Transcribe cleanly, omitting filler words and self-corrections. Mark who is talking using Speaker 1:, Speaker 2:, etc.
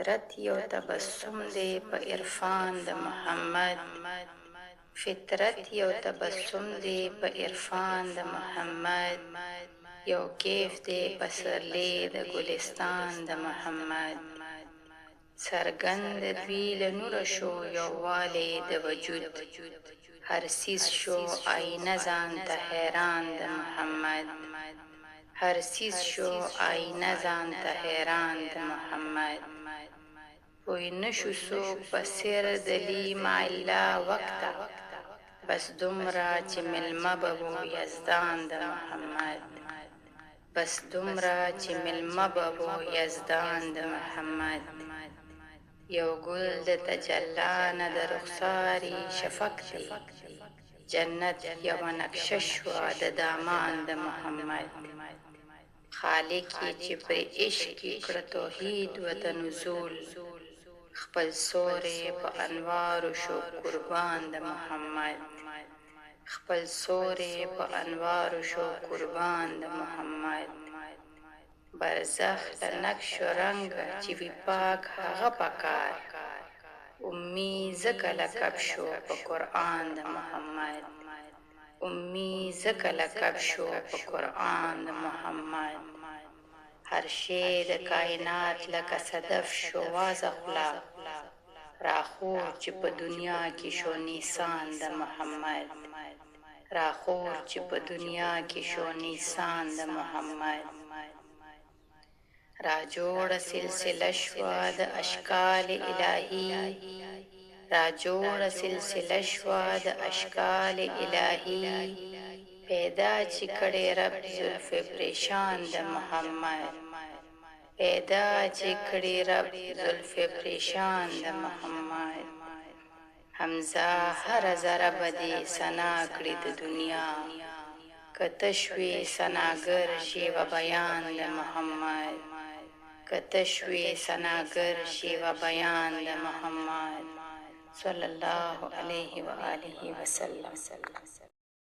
Speaker 1: فطرت یو تبسم دی په عرفان د محمد فطرت یو تبسم دی په عرفان د محمد یو کیف دی پسرلی د ګلستان د محمد څرګند دوی له نوره شو یووالی د وجود هر څیز شو آینه ځان ته حیران د محمد هر څیز شو آینه ځان ته حیران د محمد پوی نشو څوک په سر دلی مع الله وقته بس دومره چې ملمه به وو یزدان د محمد بس دومره چې ملمه به وو یزدان د محمد یو ګل د تجلا نه د رخساري شفق دی جنت یوه نقشه شوه د دامان د محمد خالق یې چې پر عشق یې کړه توحید وته نزول خپل سوری په انوارو شو قربان د محمد خپل سوری په انوارو شو قربان د محمد برزخ د نقش و رنگ چې وی پاک هغه پکار امی ځکه لقب شو په قرآن د محمد امی ځکه لقب شو په قرآن د محمد هر شی د کائنات لکه صدف شو وازه خوله راخور چې په دنیا کې شو نیسان د محمد راخور چې په دنیا کې شو نیسان د محمد را جوړه سلسله شوه د اشکال الهی را جوړه سلسله شوه د اشکال الهی پیدا چې کړي رب زلف پریشان د محمد پیدا چې کړي رب زلف پریشان د محمد حمزه هر ذره بدی ثنا کړي د دنیا کتشوی ثناګر شیوه بیان د محمد کتشوی ثناګر شیوه بیان د محمد صلی الله علیه و آله وسلم